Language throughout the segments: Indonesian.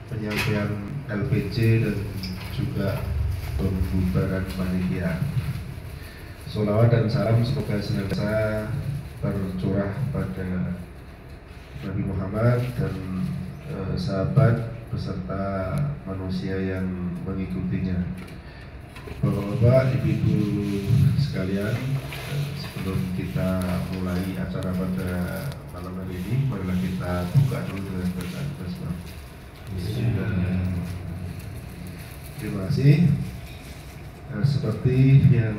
penyampaian LPC dan juga pembubaran panitia. Sholawat dan salam semoga senantiasa tercurah pada Nabi Muhammad dan sahabat beserta manusia yang mengikutinya. Bapak-bapak, ibu-ibu sekalian, sebelum kita mulai acara pada malam hari ini, marilah kita buka dulu dengan bacaan basmalah. Terima kasih. Seperti yang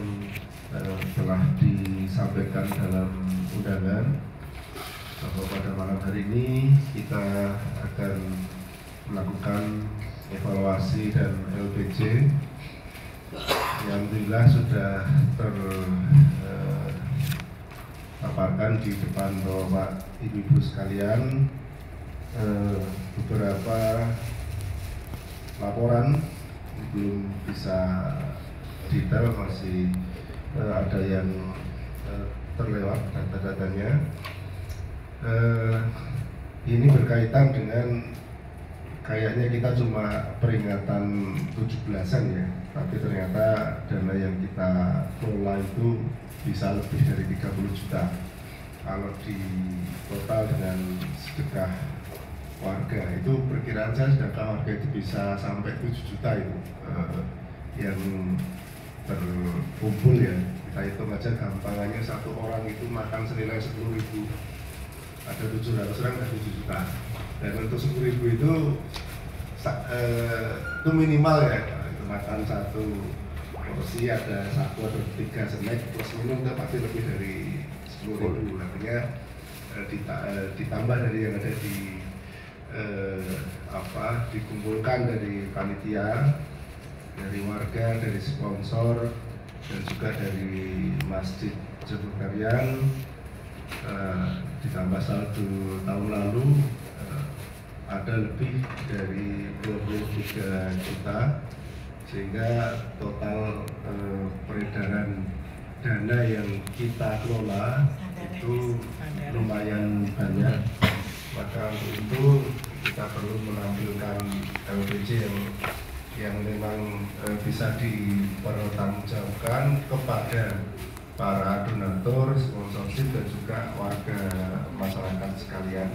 telah disampaikan dalam undangan, bahwa pada malam hari ini kita akan melakukan evaluasi dan LPC. Alhamdulillah sudah terpaparkan di depan Bapak Ibu sekalian beberapa laporan, belum bisa detail, masih ada yang terlewat data-datanya. Ini berkaitan dengan kayaknya kita cuma peringatan 17-an ya, tapi ternyata dana yang kita kelola itu bisa lebih dari 30 juta. Kalau di total dengan sedekah warga itu perkiraan saya sedekah warga itu bisa sampai 7 juta itu yang terkumpul ya. Kita hitung aja gampangannya, satu orang itu makan senilai 10.000, ada 700 orang, ada 7 juta. Dan untuk 10.000 itu minimal ya, itu makan satu porsi, ada satu atau 3 snack plus minum, itu pasti lebih dari 10.000. Artinya ditambah dari yang ada di dikumpulkan dari panitia, dari warga, dari sponsor, dan juga dari Masjid Jemur Karyan, ditambah saldo tahun lalu ada lebih dari 23 juta, sehingga total peredaran dana yang kita kelola itu lumayan banyak. Maka untuk itu kita perlu menampilkan LPC yang memang bisa dipertanggungjawabkan kepada para donatur, sponsorship, dan juga warga masyarakat sekalian,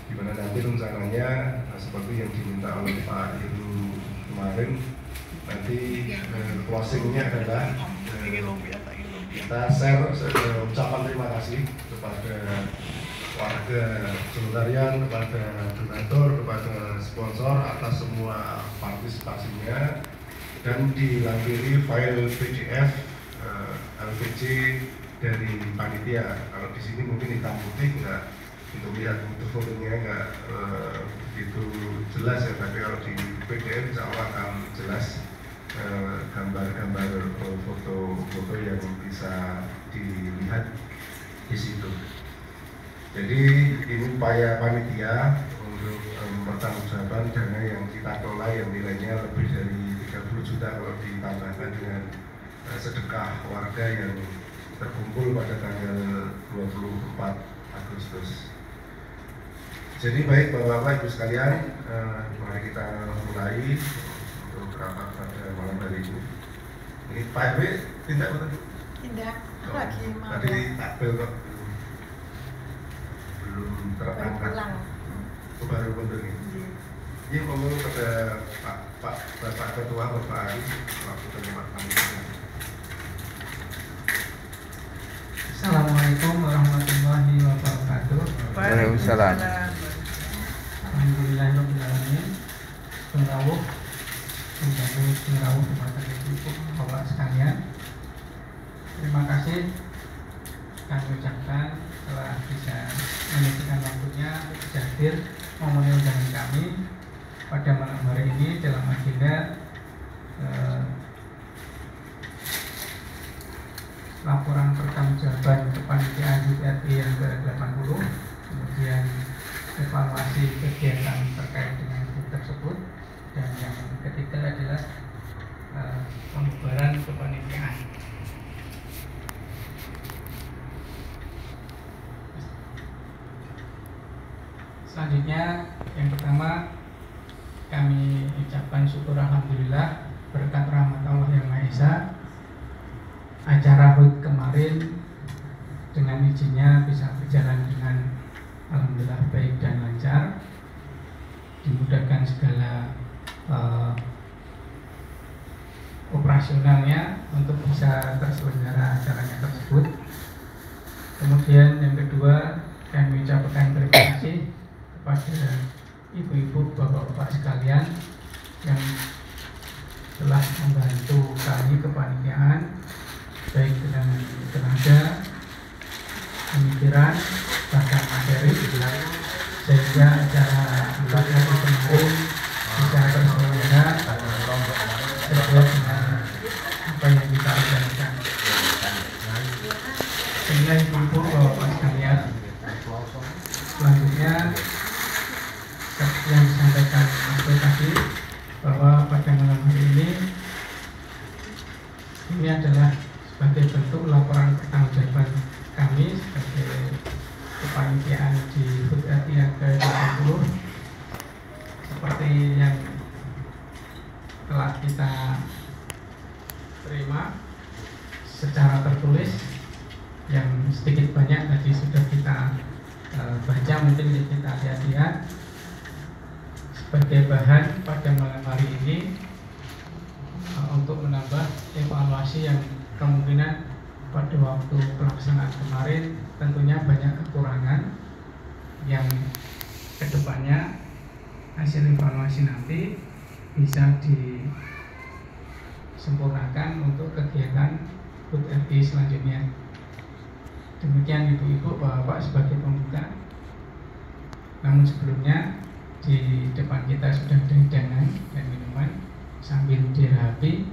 di mana nanti rencananya seperti yang diminta oleh Pak Iru kemarin, nanti closingnya adalah kita share ucapan terima kasih kepada warga Jemur Karyan, kepada donatur, kepada sponsor atas semua partisipasinya, dan dilampiri file PDF LPC dari panitia. Kalau di sini mungkin hitam putih, nggak itu lihat untuk fotonya nggak begitu jelas ya, tapi kalau di PDF insya Allah akan jelas gambar-gambar foto-foto yang bisa dilihat di situ. Jadi ini upaya panitia untuk mempertanggungjawabkan dana yang kita kelola yang nilainya lebih dari 30 juta kalau ditambahkan dengan sedekah warga yang terkumpul pada tanggal 24 Agustus. Jadi baik Bapak-Bapak Ibu sekalian, mari kita mulai untuk rapat pada malam hari ini. Ini Pak RW tindak betul? Tindak, lagi mau. Tadi takbel kok belum terangkat. Baru bentuk ini. Ini ngomong pada Bapak Ketua, Bapak Ari, waktu terima panitia. Assalamualaikum warahmatullahi wabarakatuh. Waalaikumsalam. Alhamdulillahirobbilalamin. Penrawuh kepada ibu bapak sekalian. Terima kasih kami ucapkan telah bisa menyediakan waktunya bisa hadir memenuhi undangan kami pada malam hari ini dalam agenda laporan pertanggungjawaban kepanitiaan HUT yang ke-80, kemudian evaluasi kegiatan terkait dengan HUT tersebut, dan yang ketiga adalah pembubaran kepanitiaan. Selanjutnya selanjutnya yang pertama kami ucapkan syukur alhamdulillah berkat rahmat Allah yang Maha Esa, acara HUT kemarin dengan izinnya bisa berjalan dengan alhamdulillah baik dan lancar, dimudahkan segala operasionalnya untuk bisa terselenggara acaranya tersebut. Kemudian yang kedua, kami ucapkan terima kasih kepada ibu-ibu, bapak-bapak sekalian yang telah membantu kami kepanitiaan baik dengan tenaga, pemikiran, bahkan materi, sehingga acara hari kemarin bisa terselenggara sesuai dengan apa yang kita rencanakan. Sehingga ibu-ibu, bapak sekalian, selanjutnya seperti yang disampaikan Mas tadi, bahwa pada malam hari ini adalah sebagai bentuk laporan pertanggungjawaban kami sebagai kepanitiaan di HUT RI yang ke-20 seperti yang telah kita terima secara tertulis, yang sedikit banyak tadi sudah kita baca, mungkin kita lihat-lihat sebagai bahan pada malam hari ini untuk menambah evaluasi yang kemungkinan pada waktu pelaksanaan kemarin tentunya banyak kekurangan yang kedepannya hasil evaluasi nanti bisa disempurnakan untuk kegiatan HUT RI selanjutnya. Demikian ibu-ibu, bapak sebagai pembuka. Namun sebelumnya di depan kita sudah ada hidangan dan minuman sambil dirapi.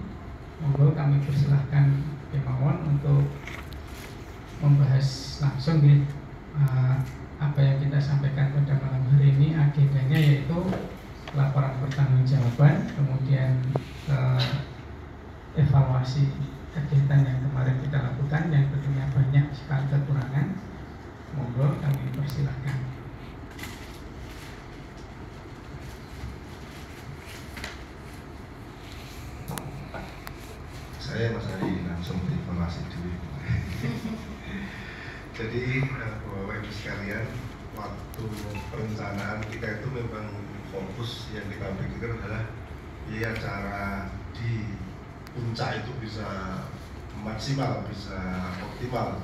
Monggo kami persilahkan kemauan untuk membahas langsung apa yang kita sampaikan pada malam hari ini. Agendanya yaitu laporan pertanggungjawaban, kemudian evaluasi kegiatan yang kemarin kita lakukan yang tentunya banyak sekali kekurangan. Monggo kami persilahkan. Saya Mas Ari langsung evaluasi dulu. Jadi Bapak Ibu sekalian, waktu perencanaan kita itu memang fokus yang kita pikirkan adalah ya cara di puncak itu bisa maksimal, bisa optimal,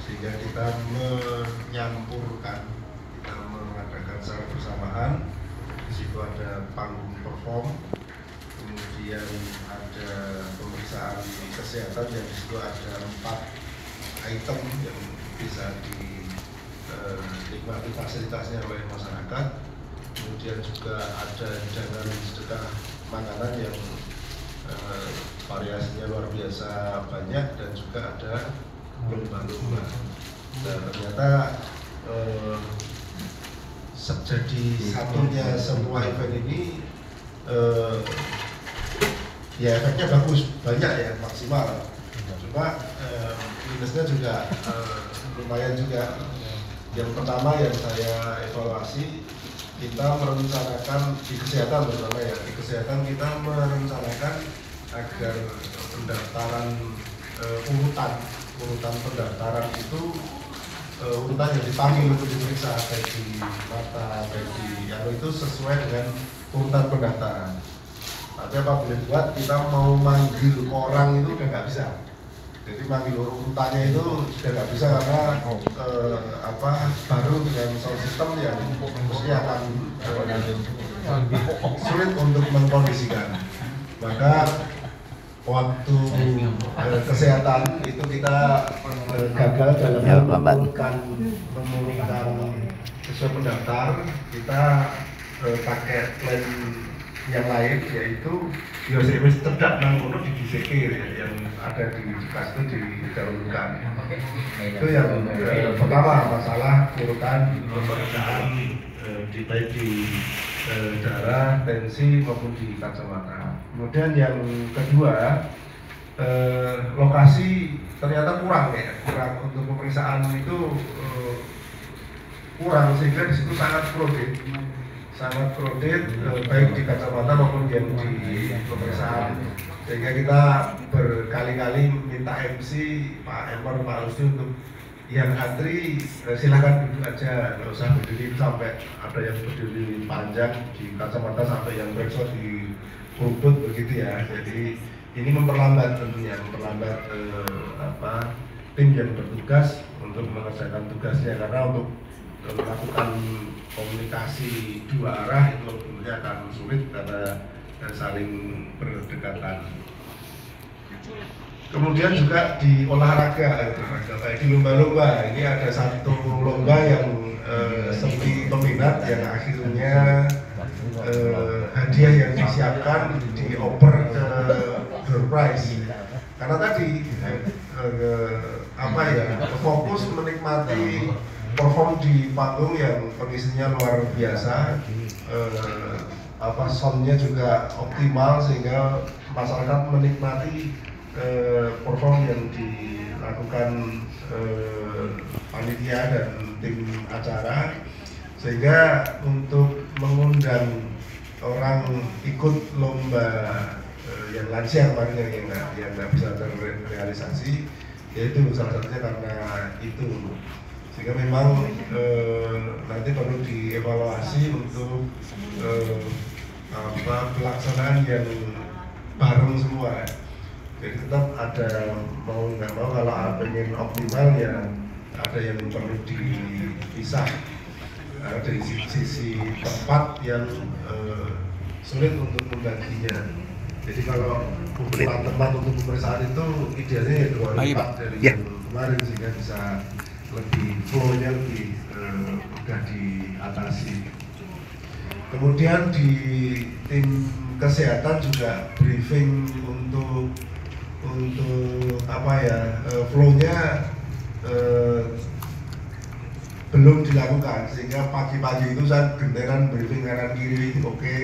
sehingga kita menyampurkan, kita mengadakan secara bersamaan. Di situ ada panggung perform, kemudian ada pemeriksaan kesehatan yang di situ ada 4 item yang bisa dinikmati fasilitasnya oleh masyarakat. Kemudian juga ada hidangan sedekah makanan yang variasinya luar biasa banyak, dan juga ada lomba-lomba. Dan ternyata jadi satunya semua event ini ya efeknya bagus, banyak ya, maksimal. Cuma minusnya juga lumayan juga. Yang pertama yang saya evaluasi, kita merencanakan di kesehatan terutama ya, di kesehatan kita merencanakan agar pendaftaran urutan pendaftaran itu urutan yang dipanggil untuk diperiksa baik di mata, baik di itu sesuai dengan urutan pendaftaran. Tapi apabila buat kita mau manggil orang itu udah nggak bisa. Jadi manggil urutannya itu sudah nggak bisa karena baru dengan sound system yang mestinya akan sulit untuk mengkondisikan. Maka waktu kesehatan itu kita gagal dalam mengumpulkan sesuai pendaftar. Kita pakai plan yang lain, yaitu biosemis cerdak nang kono di DCK ya, yang ada di Cikas itu didahulukan. Itu yang pertama, masalah urutan pemeriksaan baik di darah, tensi maupun di kacamata. Kemudian yang kedua, lokasi ternyata kurang ya, kurang untuk pemeriksaan itu kurang, sehingga di situ sangat crowded, baik di kacamata maupun yang di pemeriksaan. Sehingga kita berkali-kali minta MC Pak Emor, Pak Rusdi untuk yang antri silakan duduk aja, nggak usah berdiri sampai ada yang berdiri panjang di kacamata sampai yang backshot di pulpit begitu ya. Jadi ini memperlambat tentunya, tim yang bertugas untuk mengerjakan tugasnya, karena untuk melakukan komunikasi dua arah itu tentunya akan sulit karena saling berdekatan. Kemudian juga di olahraga, di lomba-lomba, ini ada satu lomba yang seperti peminat yang akhirnya hadiah yang disiapkan dioper ke door prize. Karena tadi fokus menikmati perform di panggung yang kondisinya luar biasa, soundnya juga optimal sehingga masyarakat menikmati perform yang dilakukan panitia dan tim acara, sehingga untuk mengundang orang ikut lomba yang lansia kemarin yang nggak bisa terrealisasi, yaitu salah satunya karena itu. Sehingga memang nanti perlu dievaluasi untuk pelaksanaan yang bareng semua. Jadi tetap ada mau nggak mau, kalau pengen optimal ya ada yang perlu dipisah dari sisi tempat yang sulit untuk membaginya. Jadi kalau ukuran tempat untuk pemeriksaan itu idealnya ya 2 lipat dari yang kemarin, sehingga bisa lebih flow-nya lebih mudah diatasi. Kemudian di tim kesehatan juga briefing untuk flow-nya belum dilakukan, sehingga pagi-pagi itu saya genteran briefing kanan kiri oke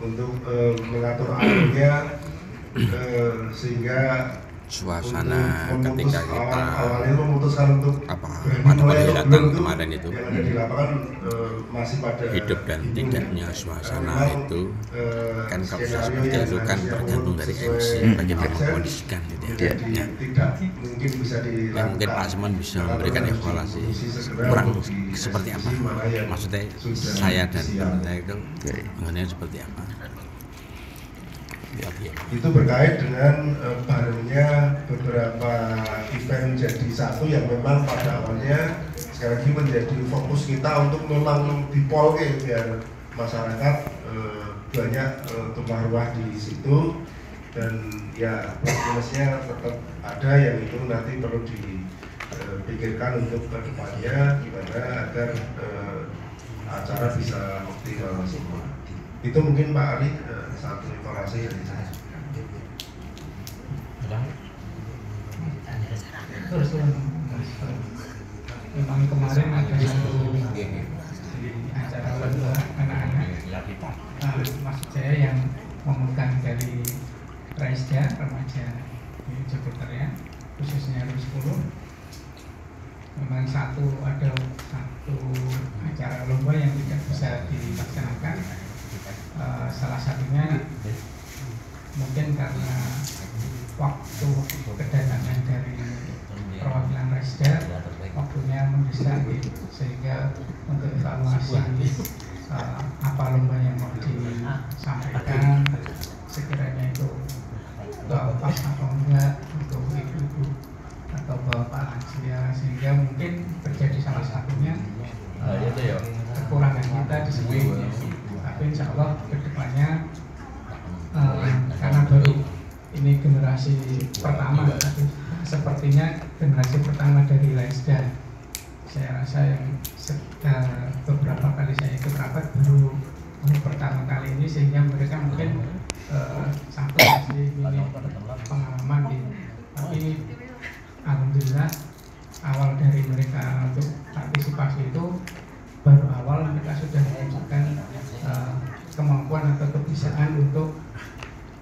untuk mengatur alurnya, sehingga suasana ketika kita awalnya memutuskan untuk pada datang kemarin itu yang ada di lapangan masih pada hidup dan tidaknya suasana itu kan kalau sudah seperti itu kan tergantung dari MC bagaimana mengkondisikan gitu ya. Tidak mungkin bisa Ya, mungkin Pak Asman bisa memberikan evaluasi kurang seperti apa, maksudnya saya dan pemerintah itu mengenai seperti apa. Itu berkait dengan barengnya beberapa event jadi satu yang memang pada awalnya sekali lagi menjadi fokus kita untuk memang dipolke biar masyarakat banyak tumpah ruah di situ, dan ya plus-minusnya tetap ada yang itu nanti perlu dipikirkan untuk kedepannya gimana agar acara bisa optimal semua. Itu mungkin Pak Ali satu informasi dari saya. Memang kemarin ada satu acara lomba anak-anak maksud saya yang memegang dari Raisda remaja di Jogja ya, khususnya RU 10. Memang ada satu acara lomba yang tidak bisa dilaksanakan. Salah satunya mungkin karena waktu kedatangan dari perwakilan Raisda waktunya mendesak, sehingga untuk evaluasi apa lomba yang mau disampaikan sekiranya itu pas atau enggak untuk ibu-ibu atau bapak lansia, sehingga mungkin terjadi salah satunya kekurangan kita di sini. Tapi insya Allah kedepannya karena baru ini generasi pertama, tapi sepertinya generasi pertama dari Raisda, saya rasa yang beberapa kali saya ikut rapat baru pertama kali ini, sehingga mereka mungkin satu masih minim pengalaman tapi alhamdulillah awal dari mereka untuk partisipasi itu baru awal mereka sudah menunjukkan kemampuan atau kebiasaan untuk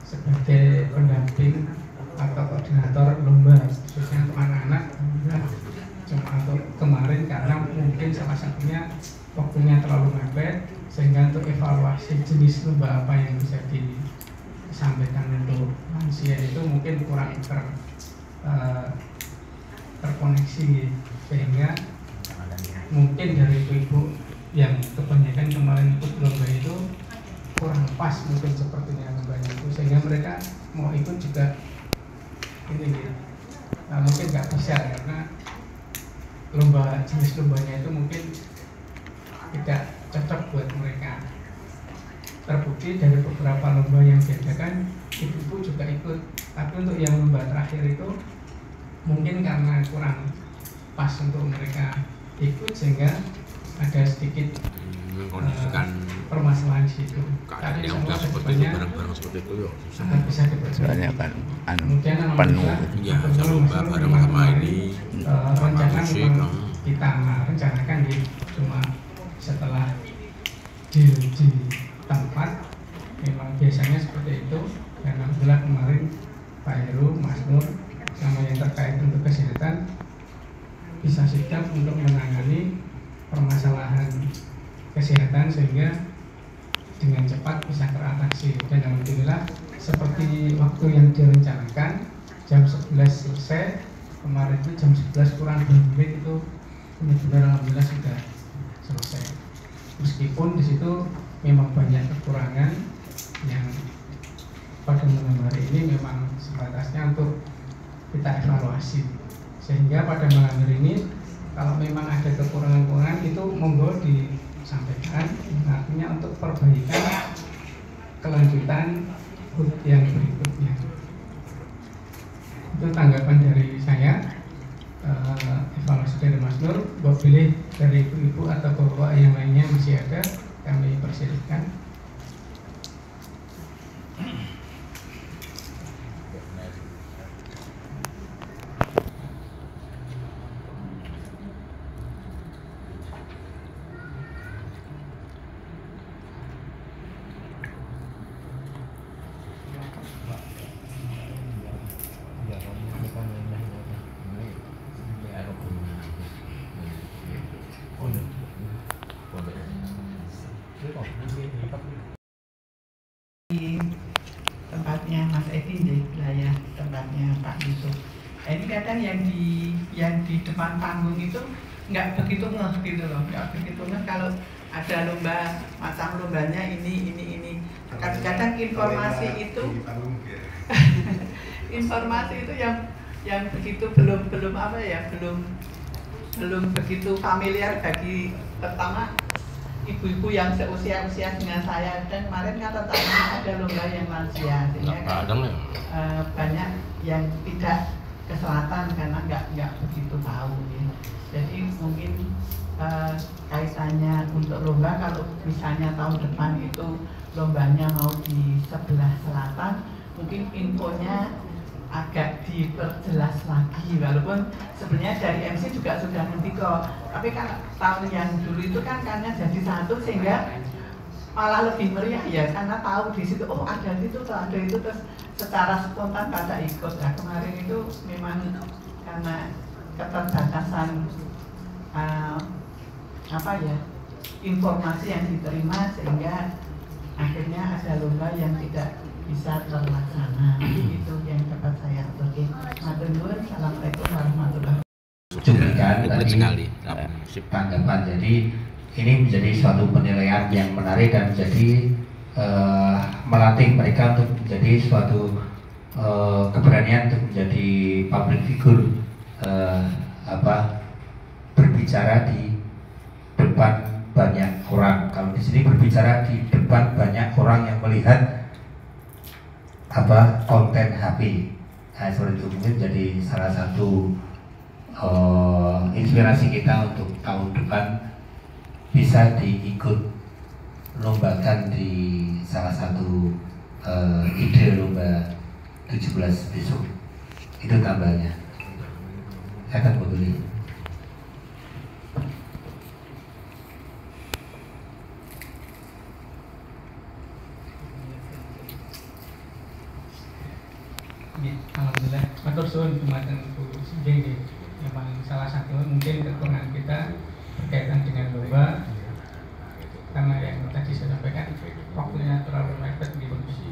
sebagai pendamping atau koordinator lomba, khususnya untuk anak-anak. Cuma untuk kemarin karena mungkin salah satunya waktunya terlalu mepet, sehingga untuk evaluasi jenis lomba apa yang bisa disampaikan untuk lansia itu mungkin kurang terkoneksi, sehingga mungkin dari ibu-ibu yang kebanyakan kemarin ikut lomba itu kurang pas mungkin sepertinya lombanya itu, sehingga mereka mau ikut juga ini gitu. Nah, mungkin nggak bisa karena jenis lombanya itu mungkin tidak cocok buat mereka. Terbukti dari beberapa lomba yang diadakan, ibu-ibu juga ikut, tapi untuk yang lomba terakhir itu mungkin karena kurang pas untuk mereka ikut, sehingga ada sedikit permasalahan di situ. Keadaan yang udah seperti itu, barang-barang seperti itu ya bisa soalnya kan kemudian penuh. Ya, lomba bareng sama ini rencana musik, kita rencanakan di cuma setelah di tempat memang biasanya seperti itu. Dan alhamdulillah kemarin Pak Heru, Mas Nur sama yang terkait untuk kesehatan bisa sigap untuk menangani permasalahan kesehatan sehingga dengan cepat bisa teratasi. Dan alhamdulillah seperti waktu yang direncanakan jam 11 selesai, kemarin itu jam 11 kurang 2 menit itu benar-benar alhamdulillah sudah selesai. Meskipun di situ memang banyak kekurangan yang pada malam hari ini memang sebatasnya untuk kita evaluasi, sehingga pada malam hari ini kalau memang ada kekurangan-kekurangan itu monggo disampaikan, artinya untuk perbaikan kelanjutan yang berikutnya. Itu tanggapan dari saya, evaluasi dari Mas Nur. Boleh dari ibu-ibu atau bapak yang lainnya masih ada, kami persilahkan. Di tempatnya Mas Edi di wilayah tempatnya Pak Yusuf. Ini kadang yang di depan panggung itu nggak begitu ngeh gitu loh, nggak begitu ngeh kalau ada lomba macam lombanya ini. Kadang-kadang informasi itu informasi itu yang begitu belum apa ya, belum begitu familiar bagi pertama ibu-ibu yang seusia dengan saya. Dan kemarin kata ada lomba yang lansia, sehingga banyak yang tidak ke selatan karena nggak begitu tahu ya. Jadi mungkin kaitannya untuk lomba, kalau misalnya tahun depan itu lombanya mau di sebelah selatan, mungkin infonya agak diperjelas lagi, walaupun sebenarnya dari MC juga sudah ngerti kok, tapi kan tahun yang dulu itu kan karena jadi satu sehingga malah lebih meriah ya, karena tahu di situ oh ada itu tuh, ada itu, terus secara spontan pada ikut. Nah kemarin itu memang karena keterbatasan informasi yang diterima, sehingga akhirnya ada lomba yang tidak bisa terlaksana. Itu yang dapat saya aturkan. Matur nuwun. Assalamualaikum warahmatullahi wabarakatuh. Cuplikan tadi tanggapan. Jadi ini menjadi suatu penilaian yang menarik dan menjadi melatih mereka untuk menjadi suatu keberanian untuk menjadi public figure, berbicara di depan banyak orang. Kalau di sini berbicara di depan banyak orang yang melihat konten HP. Nah, seperti itu mungkin jadi salah satu inspirasi kita untuk tahun depan bisa diikut lombakan di salah satu ide lomba 17 besok. Itu tambahnya. Saya akan membeli. Alhamdulillah, matur suwun dumateng Bu Singgih. Memang salah satu mungkin kekurangan kita berkaitan dengan lomba yang tadi saya sampaikan, waktunya terlalu mepet di kondisi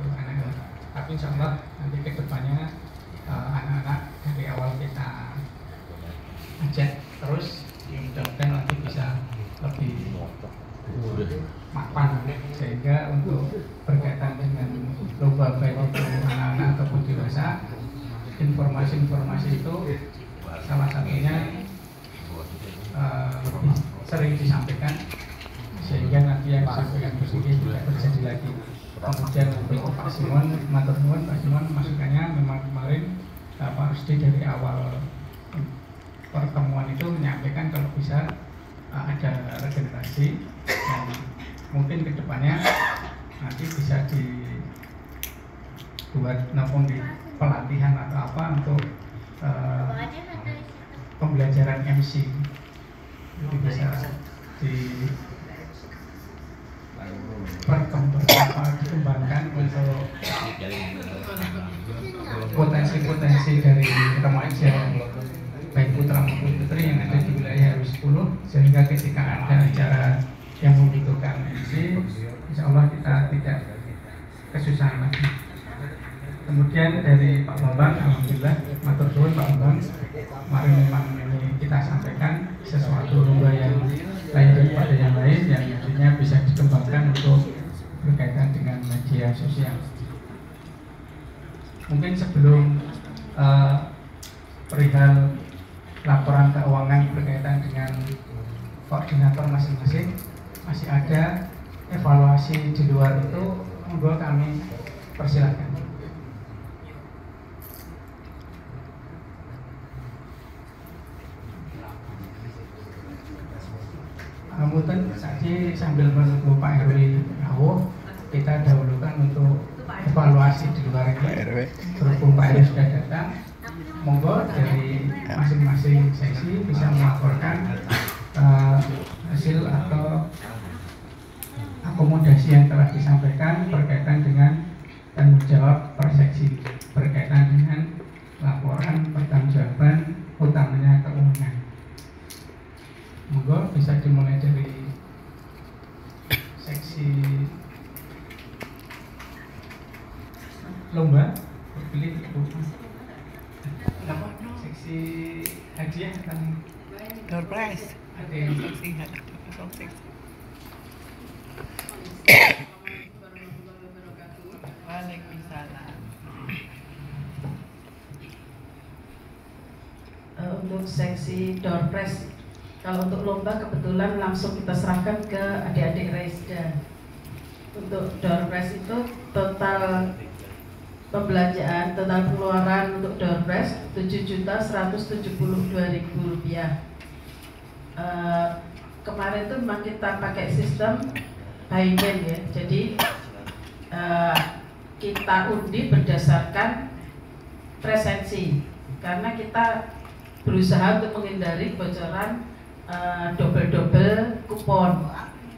anak-anak. Tapi insya Allah nanti ke depannya anak-anak dari awal kita ajak terus, mudah-mudahan nanti bisa lebih mapan, sehingga untuk berkaitan dengan lomba baik itu anak-anak ataupun dewasa, informasi-informasi itu salah satunya lebih sering disampaikan, sehingga nanti yang disampaikan positif tidak terjadi lagi. Kemudian untuk Pak Simon, matur nuwun Pak Simon, masukannya memang kemarin Pak Rusdi dari awal pertemuan itu menyampaikan kalau bisa ada regenerasi, dan mungkin kedepannya nanti bisa dibuat namun di pelatihan atau apa untuk pembelajaran MC, jadi bisa dikembangkan untuk potensi-potensi dari remaja baik putra maupun putri yang ada di wilayah RW 10, sehingga ketika ada acara yang membutuhkan MC, insya Allah kita tidak kesusahan lagi. Kemudian dari Pak Bambang, alhamdulillah, matur suwun Pak Bambang, kemarin memang ini kita sampaikan sesuatu lomba yang lain daripada yang lain, yang nantinya bisa dikembangkan untuk berkaitan dengan media sosial. Mungkin sebelum perihal laporan keuangan berkaitan dengan koordinator masing-masing, masih ada evaluasi di luar itu, monggo kami persilakan. Kemudian saja sambil menunggu Pak RW rawuh, kita dahulukan untuk evaluasi di luar ini. Berhubung Pak RW sudah datang, monggo dari masing-masing seksi bisa melaporkan hasil atau akomodasi yang telah disampaikan berkaitan dengan tanggung jawab per seksi, berkaitan dengan laporan pertanggungjawaban utamanya keuangan. Monggo bisa dimulai dari seksi lomba, pilih seksi hadiah dan door prize. ada yang Waalaikumsalam. Untuk seksi door prize, kalau untuk lomba kebetulan langsung kita serahkan ke adik-adik Raisda. Untuk door prize itu total pembelanjaan, total pengeluaran untuk door prize Rp7.172.000. Kemarin itu memang kita pakai sistem by name ya, jadi kita undi berdasarkan presensi, karena kita berusaha untuk menghindari bocoran double kupon.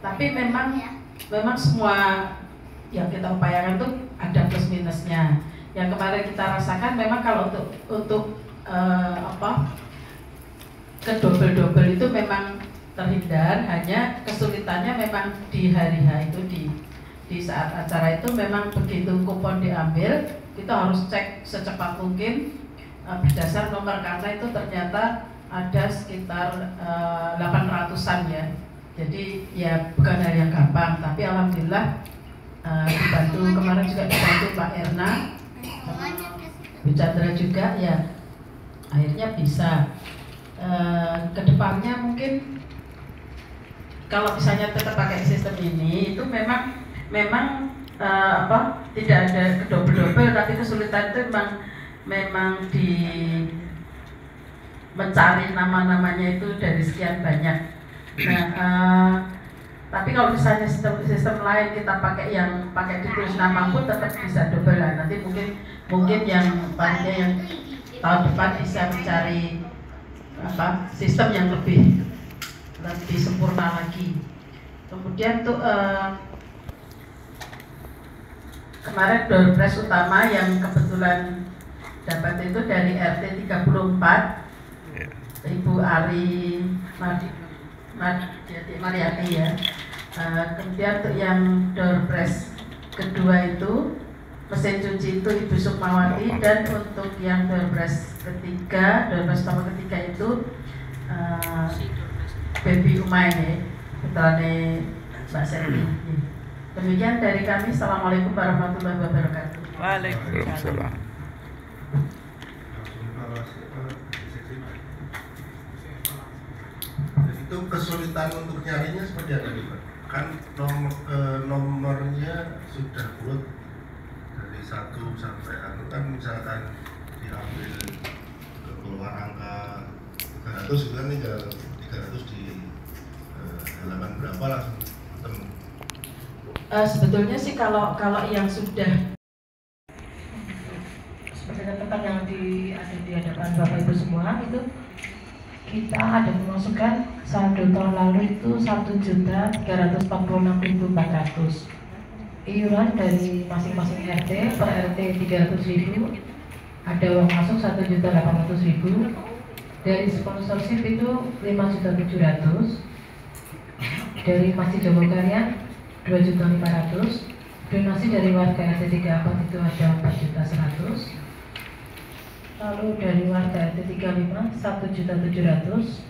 Tapi memang semua yang kita upayakan itu ada plus minusnya. Yang kemarin kita rasakan memang kalau untuk ke double itu memang terhindar, hanya kesulitannya memang di hari H itu di saat acara itu memang begitu kupon diambil kita harus cek secepat mungkin berdasar nomor, karena itu ternyata ada sekitar 800-an ya. Jadi ya bukan hal yang gampang, tapi alhamdulillah dibantu, kemarin juga dibantu Pak Erna, Bu Chandra juga ya, akhirnya bisa. Kedepannya mungkin kalau misalnya tetap pakai sistem ini itu memang tidak ada kedobel-dobel, tapi kesulitan itu memang di mencari nama-namanya itu dari sekian banyak. Nah, tapi kalau misalnya sistem lain kita pakai yang pakai ditulis nama pun tetap bisa dobelan. Nanti mungkin yang panitia yang tahun depan bisa mencari sistem yang lebih sempurna lagi. Kemudian tuh kemarin door prize utama yang kebetulan dapat itu dari RT 34 Ibu Ari Mariati ya. Kemudian untuk yang door press kedua itu mesin cuci itu Ibu Sukmawati, dan untuk yang door press ketiga, door press nomor ketiga itu Baby Umaini, putrane Mbak Seti. Demikian dari kami. Assalamualaikum warahmatullahi wabarakatuh. Waalaikumsalam. Itu kesulitan untuk nyarinya seperti apa nih Pak? Kan nomornya sudah buat dari 1 sampai kan misalkan diambil keluar angka 300 itu kan tinggal 300 di halaman berapa langsung ketemu. Sebetulnya sih kalau yang sudah seperti catatan yang ada di hadapan Bapak Ibu semua itu, kita ada memasukkan saldo tahun lalu itu 1.346.400. Iuran dari masing-masing RT per RT 300.000, ada uang masuk 1.800.000. Dari sponsorship itu 5.700.000. Dari Masjid Jogokarya 2.500.000. Donasi dari warga RT 34 itu ada 4.100.000. Lalu dari warga RT 35 1.700.000.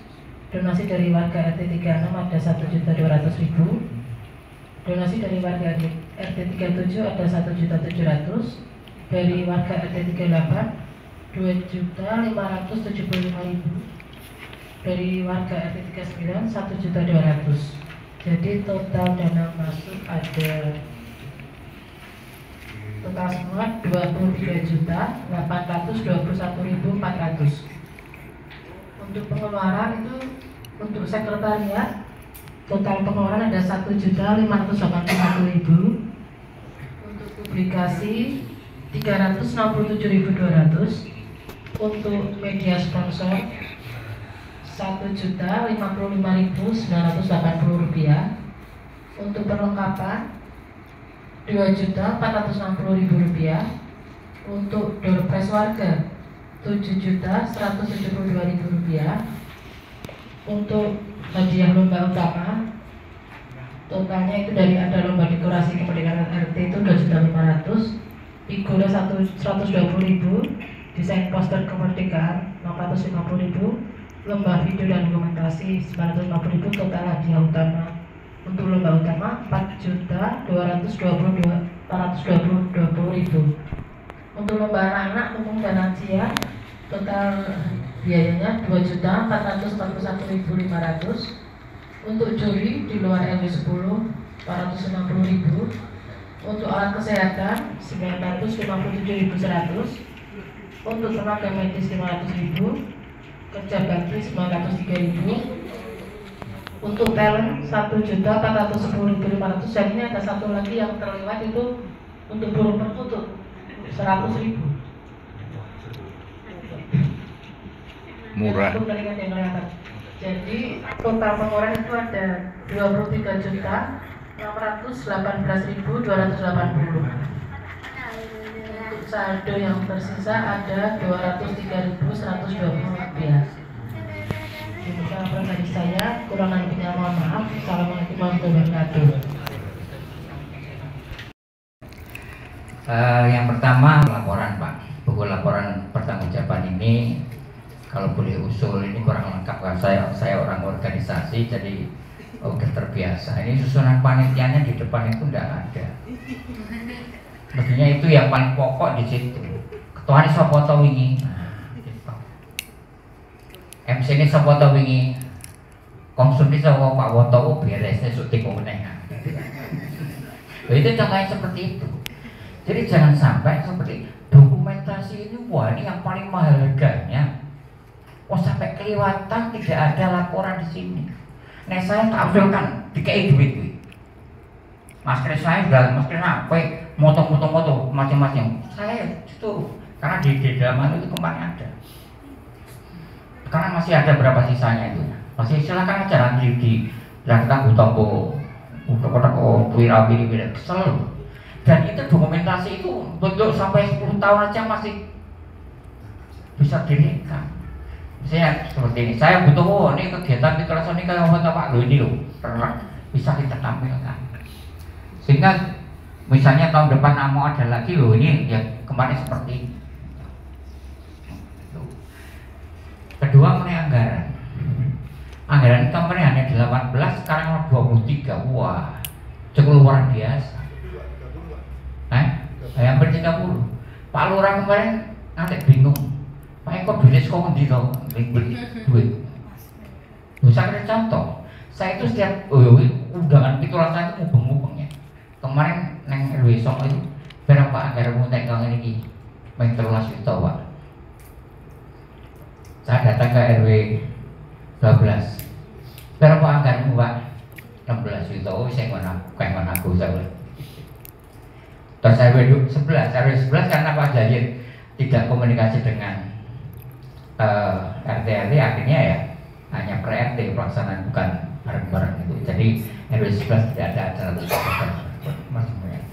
Donasi dari warga RT 36 ada 1.200.000. Donasi dari warga RT 37 ada 1.700.000. Dari warga RT 38 2.575.000. Dari warga RT 39 1.200.000. Jadi total dana masuk ada total semua 23.821.400. Untuk pengeluaran itu untuk sekretariat total pengeluaran ada 1.581.000. Untuk publikasi 367.200. Untuk media sponsor 1.055.980 rupiah. Untuk perlengkapan 2.460.000 rupiah. Untuk door prize warga 7.172.000 rupiah. Untuk hadiah lomba utama totalnya itu dari ada lomba dekorasi kemerdekaan RT itu 2.500.000, Pigola 120.000, desain poster kemerdekaan 450.000, lomba video dan dokumentasi 950.000, total hadiah utama untuk lomba utama 4.420.000. Untuk lomba anak-anak umum dan lansia total biayanya 2.441.500. Untuk juri di luar LW10 460.000. Untuk alat kesehatan 957.100. Untuk tenaga medis 500.000. Kerja bakti 903.000. Untuk talent 1.410.500. Dan ini ada satu lagi yang terlewat itu untuk burung perkutut 100.000. Murah. Jadi total pengeluaran itu ada 23.618.280. Untuk saldo yang tersisa ada 203.120 rupiah. Demikian dari saya, kurang lebihnya mohon maaf. Assalamualaikum warahmatullahi wabarakatuh. Yang pertama laporan Pak, buku laporan pertanggungjawaban ini kalau boleh usul ini kurang lengkap kan, saya orang organisasi jadi udah terbiasa. Ini susunan panitianya di depan itu tidak ada. Mestinya itu yang paling pokok di situ. Ketua ini sapa to wingi. Gitu. MC ini sapa to wingi. Konsumsi sapa Pak Woto beres esuk teko meneh. Itu contohnya seperti itu. Jadi jangan sampai seperti dokumentasi ini, wah ini yang paling mahal harganya. Oh sampai kelewatan tidak ada laporan di sini. Nah saya tak usulkan dikei duit. Masker saya sudah masker apa? Moto macam-macam. Saya itu karena di dalam itu kemarin ada. Karena masih ada berapa sisanya itu. Masih silakan aja nanti di lakukan toko wira-wiri kesel. Dan itu dokumentasi itu bentuk sampai 10 tahun aja masih bisa direkam. Misalnya seperti ini, saya butuh ini kegiatan literasi ini kayak apa Pak lo ini loh, bisa kita tampilkan. Sehingga misalnya tahun depan mau ada lagi loh, ini ya kemarin seperti ini. Kedua mengenai anggaran. Anggaran kemarin hanya 18, sekarang 23. Wah, cukup luar biasa. Hampir 30. Pak Lurah kemarin nanti bingung. Pak Eko duit sekolah di tau, duit. Saya kira contoh. Saya itu setiap undangan pitulan saya itu mubeng-mubengnya. Kemarin neng RW Song itu berapa anggaran mutek kang ini? Main 13 juta, Pak. Saya datang ke RW 12. Berapa anggaranmu, Pak? 16 juta. Oh, saya mana aku saya. Terus RW 11 karena Pak Jayir tidak komunikasi dengan RT akhirnya ya hanya per RT pelaksanaan, bukan bareng-bareng itu. Jadi RW 11 tidak ada acara masih RT.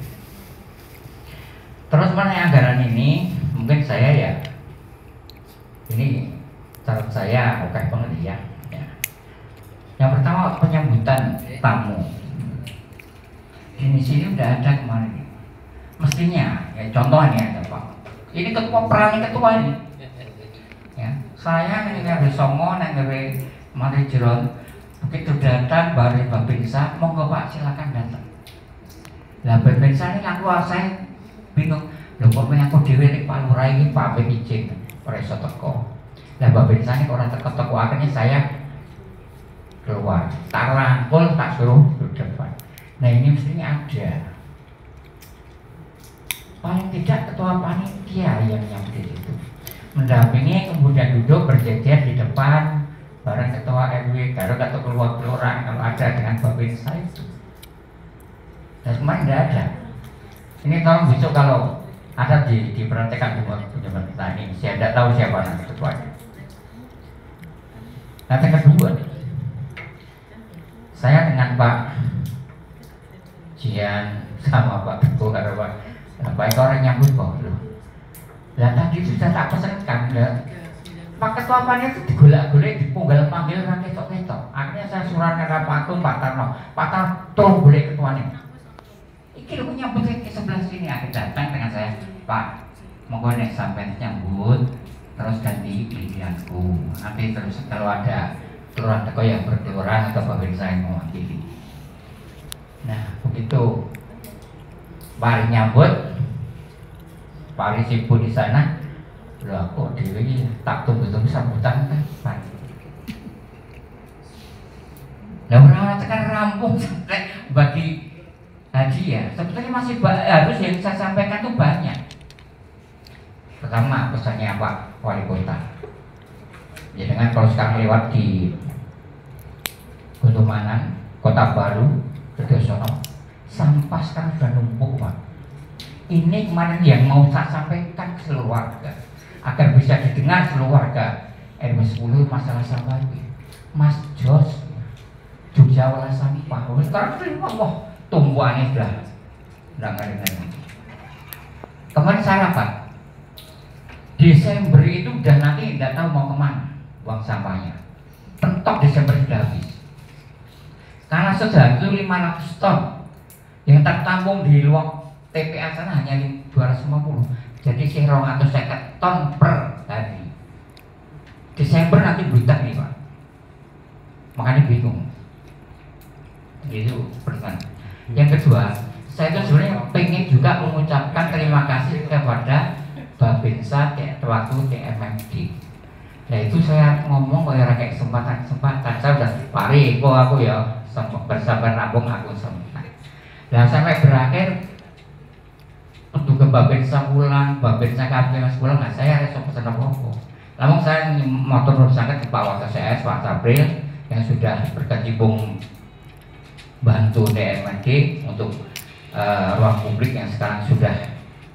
Terus mengenai anggaran ini mungkin saya ya ini cara saya oke banget ya. Yang pertama penyambutan tamu. Di sini udah ada kemarin. Mestinya ya contohnya ada Pak. Ini peran ketua ini. Ya, saya dengan Songo dari Mari Jeron begitu datang Bari Babinsa, monggo Pak silakan datang. Lah Babinsa ini aku saya bingung. Lho kok aku dhewe nek Pak Lurah iki pamit izin ora iso teko. Lah Babinsa ini orang teko-teko akhirnya saya keluar, tak rangkul, tak suruh ke depan. Nah ini mestinya ada. Paling tidak ketua panitia yang di situ mendampingi, kemudian duduk berjejer di depan bareng ketua RW, kalau atau keluar kelurahan kalau ada dengan Babinsa itu. Dan kemarin tidak ada. Ini tolong besok kalau ada diperhatikan buat pejabat kita ini. Saya tidak tahu siapa nanti ketuanya. Nanti kedua, saya dengan Pak Jian sama Pak Teguh karena Pak Eko orang nyambut kok loh. Lah tadi sudah tak pesankan Pak Ketua Panitia itu digolak-golek, dipunggal panggil orang ketok-ketok. Akhirnya saya surat ke Pak Agung, Pak Tarno tolong golek ketuanya. Iki lho nyambut ke sebelah sini, akhirnya datang dengan saya, Pak monggo nek sampai nyambut terus ganti pilihanku. Nanti terus kalau ada kelurahan teko yang berkelurahan atau Babinsa yang mewakili. Nah begitu Pak nyambut, Pak sibuk di sana, loh kok dewi tak tunggu-tunggu sambutan kan? Lah orang tekan rampung sampai bagi hadiah. Sebetulnya masih harus yang saya sampaikan tuh banyak. Pertama pesannya Pak Wali Kota. Ya dengan kalau sekarang lewat di Guntumanan, Kota Baru, Redosono, sampah sekarang sudah numpuk Pak. Ini kemarin yang mau saya sampaikan ke seluruh warga agar bisa didengar seluruh warga RW 10 masalah sampah ini. Mas Jos, Jogja olah sampah. Sekarang wah tumbuhannya sudah dengar. Kemarin saya rapat. Desember itu udah nanti tidak tahu mau kemana uang sampahnya. Pentok Desember sudah habis. Karena sudah itu 500 ton yang tertampung di luar TPA sana hanya 250. Jadi sih 250 ton per hari. Desember nanti berita nih Pak. Makanya bingung. Itu pertama. Yang kedua, saya itu sebenarnya pengen juga mengucapkan terima kasih kepada Babinsa waktu TMMD. Nah itu saya ngomong kayak kesempatan. Saya udah pari kok aku ya bersabar nabung aku sempat. Nah sampai berakhir untuk ke Babinsa pulang, Babinsa Babinsa pulang, nah saya harus pesan apa-apa. Namun saya motor bersangkat ke Pak Wakil Pak Sabril yang sudah berkecimpung bantu DMD untuk ruang publik yang sekarang sudah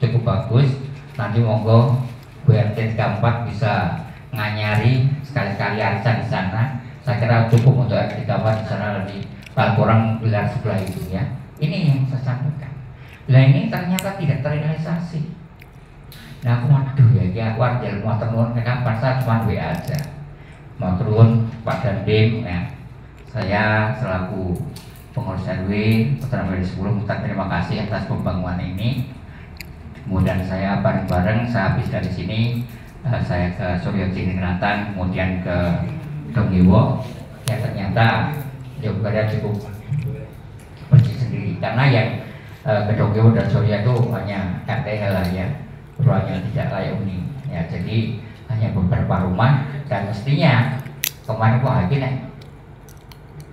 cukup bagus. Nanti monggo BRT 34 bisa nganyari sekali-kali arisan di sana. Saya kira cukup untuk RT 34 di sana lebih kurang gelar sebelah itu ya. Ini yang saya sampaikan. Nah ini ternyata tidak terrealisasi. Nah aku waduh ya, aku ada mau turun ke kampus saya cuma WA aja. Mau turun Pak Dandim ya. Saya selaku pengurus RW Putra Meli 10 mengucapkan terima kasih atas pembangunan ini. Kemudian saya bareng-bareng, saya habis dari sini, saya ke Suryo Ciningrantan, kemudian ke Dongyewo. Ya ternyata Jogja cukup bersih sendiri, karena yang ke Dongyewo dan Suryo itu hanya RTL ya, ruangnya tidak layak huni. Ya jadi hanya beberapa rumah, dan mestinya kemarin kok lagi nih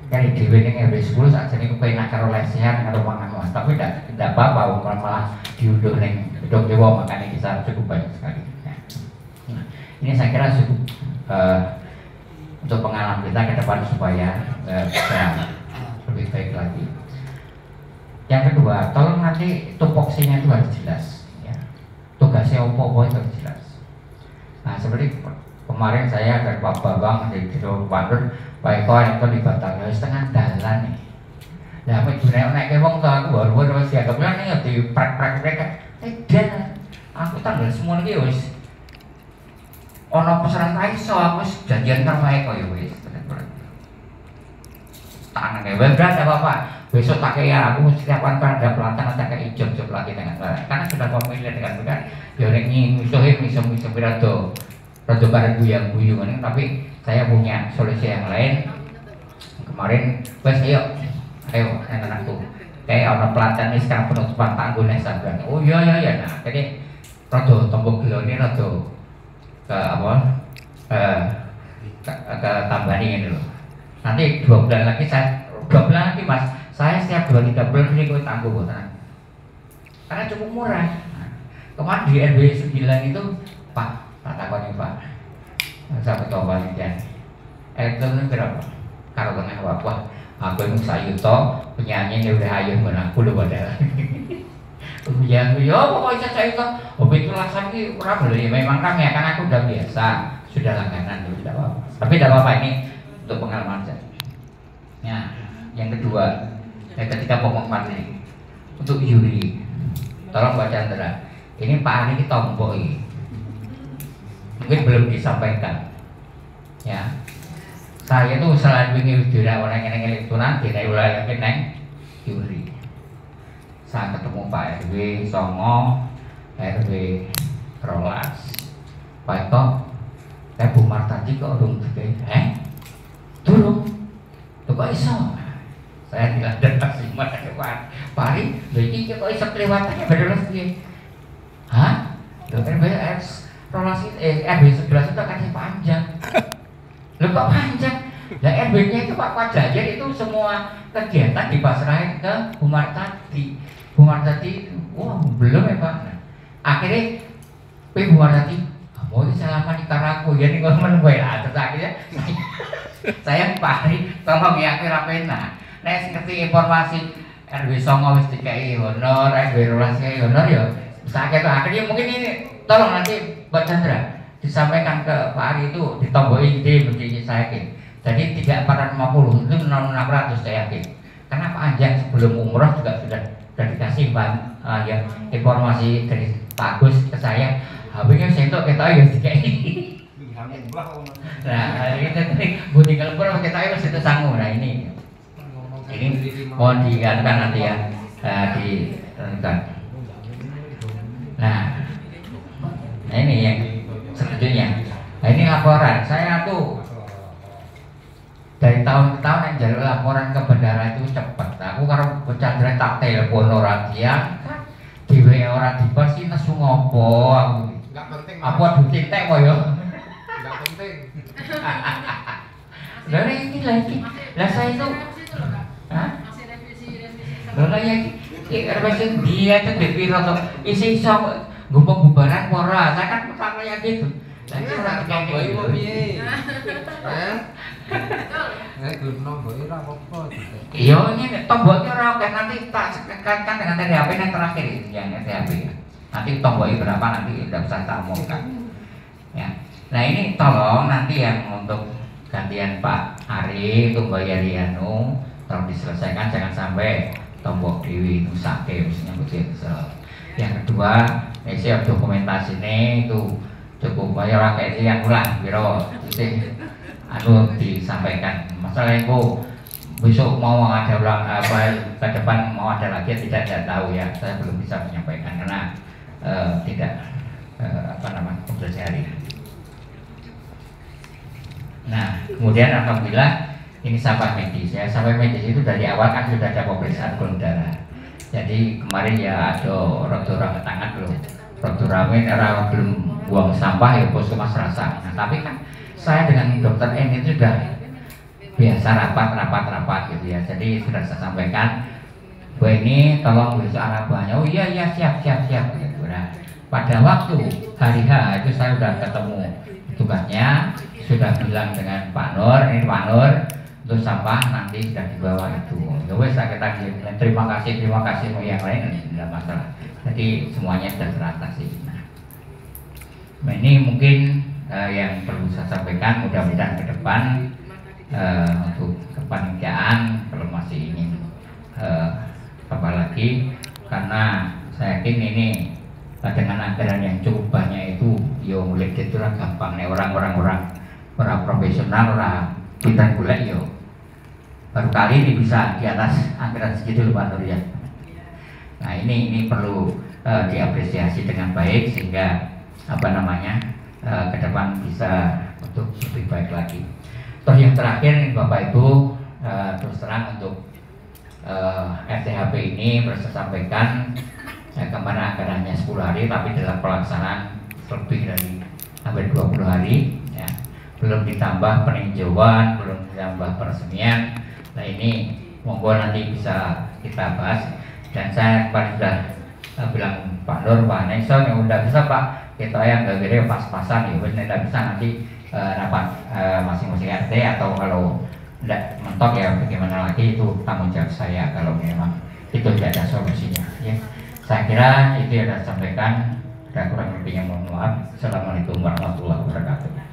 dari dewe ning RW 10 saat ini kepenak karo lesehan karo mangan mas, tapi tidak apa-apa, malah diunduh ning Dongyewo, makanya bisa cukup banyak sekali. Nah, ini saya kira cukup untuk pengalaman kita ke depan supaya bisa lebih baik lagi. Yang kedua, tolong nanti tupoksinya itu harus jelas, ya. Tugasnya apa-apa itu harus jelas. Nah, seperti kemarin saya dari Pak Babang dari Dino Pandur, Pak Eko itu dibatalkan setengah jalan nih. Nah, apa gunanya naik wong tuh aku baru wis ya kemudian nih di prek mereka. Dan aku tanggal semua lagi wis. Ono pesanan kae iso aku wis janjian karo Pak Eko ya wis. Tangan kayak berarti apa-apa. Besok tak kayak aku setiapan pada pelatihan ada kayak job lagi dengan karena sudah familiar dengan bukan. Ya nek misuhe miso pirado. Rada bareng buyang-buyung, tapi saya punya solusi yang lain. Kemarin wes ayo anak-anak tuh kayak orang pelatihan ini sekarang penutupan tanggul nih sabar. Oh iya nah jadi rada tombok gelo ini rada ke apa ke tambahan ini loh. Nanti 2 bulan lagi mas, saya setiap 2-3 bulan ini gue tangguh buatan karena cukup murah. Kemarin di RW 9 itu Pak takoni Pak, saya betul panitia. Itu berapa? Kalau tengah apa? Aku yang sayuto penyanyi yang udah ayo aku lu padahal. Ya pokoknya sayuto. Hobi itu laksana kurang beli. Memang kami kan aku udah biasa, sudah langganan dulu tidak apa. Tapi tidak apa-apa ini untuk pengalaman saja. Ya, yang kedua, ketika pengumuman ini untuk Yuri, tolong Pak Chandra, ini Pak Ari ditomboi. Mungkin belum disampaikan, ya. Saya tuh selain ingin tidak orang yang elektoran, tidak ulah lagi neng Yuri. Saya ketemu Pak RW Songo, RW Rolas, Pak Eko, Bu Martadi kok dong juga, turun, tuh kok iso. Saya tidak ada kasih Pak Ari, begini kok iso kelewatannya berulang lagi, hah? RWS Rolasi RB 11 itu kasih panjang. Loh kok panjang? Lah RB-nya itu Pak Pajajar itu semua kegiatan dipasrahin ke Bu Martadi. Bu Martadi, wah belum ya Pak. Akhirnya Bu Martadi, mau salaman di karaku ya nih ngomong gue lah. Terus akhirnya saya Pak Ari tolong ya aku rapena. Nek ngerti informasi RW Songo wis dikai honor, RW Rolasi honor ya. Sakit akhirnya mungkin ini tolong nanti Pak Chandra disampaikan ke Pak Ari itu ditomboi ide begini saya yakin. Jadi tidak 450 itu 600 saya yakin. Karena Pak Anjang sebelum umroh juga sudah dikasih ya, informasi dari Pak Agus ke saya. HP-nya sentok kita ya dikai. Nah, kita tadi budi kalpur kita ayo situ sanggup. Nah ini mohon digantikan nanti ya direnungkan. Nah ini yang selanjutnya. Nah, ini laporan. Saya tuh dari tahun ke tahun yang jalur laporan ke bendara itu cepat. Aku kalau Chandra tak telepon orang dia, di WA orang di bos sih nesu ngopo. Nggak penting. Apa duit tek kok ya? Nggak penting. Lalu ini lagi. Lah saya itu, hah? Lalu yang revisi dia itu dipilih untuk isi sama gumpung bubaran pora, saya kan pertanyaan gitu. Saya orang tomboi mau piye? Tomboi ora apa-apa. Iya ini tomboi ora oke nanti tak sekankan dengan THP yang terakhir itu yang THP. Nanti tomboi berapa nanti udah bisa tak omongkan. Ya. Nah ini tolong nanti yang untuk gantian Pak Ari itu bayar Rianu tolong diselesaikan, jangan sampai tombok Dewi Nusake misalnya begitu. Yang kedua, siap dokumentasi ini itu cukup banyak rakyat yang ulang, biro, itu anu disampaikan. Masalah itu besok mau ada ulang ke depan mau ada lagi tidak tahu ya, saya belum bisa menyampaikan karena tidak tugas hari. Nah kemudian alhamdulillah ini sampah medis ya, sampah medis itu dari awal kan sudah ada pemeriksaan gula darah. Jadi kemarin ya ada orang tangan belum rame orang belum buang sampah ya puskesmas rasa. Nah tapi kan saya dengan dokter N itu sudah biasa rapat gitu ya. Jadi sudah saya sampaikan, Bu ini tolong besok anak buahnya. Oh iya siap gitu. Nah, pada waktu hari H itu saya sudah ketemu tugasnya, sudah bilang dengan Pak Nur, ini Pak Nur untuk sampah nanti sudah dibawa itu. Ya wes kita terima kasih mau yang lain tidak masalah. Jadi semuanya sudah teratasi. Nah ini mungkin yang perlu saya sampaikan, mudah-mudahan ke depan untuk kepanitiaan kalau masih ingin apa lagi, karena saya yakin ini dengan anggaran yang cukup banyak itu yo mulai itulah gampang nih orang profesional orang kita gula yo baru kali ini bisa di atas anggaran segitu Pak Nur ya. Nah ini perlu diapresiasi dengan baik sehingga ke depan bisa untuk lebih baik lagi. Terus yang terakhir Bapak Ibu, terus terang untuk RTHP ini harus saya sampaikan kemarin anggarannya 10 hari tapi dalam pelaksanaan lebih dari hampir 20 hari ya. Belum ditambah peninjauan, belum ditambah peresmian. Nah ini monggo nanti bisa kita bahas, dan saya sudah bilang Pak Nur, Pak Nelson yang udah bisa Pak kita yang gak gede pas-pasan ya, tidak bisa nanti rapat masing-masing RT, atau kalau tidak mentok ya bagaimana lagi, itu tanggung jawab saya kalau memang itu tidak ada solusinya ya. Saya kira itu yang saya sampaikan, dan kurang lebihnya mohon maaf. Assalamualaikum warahmatullahi wabarakatuh.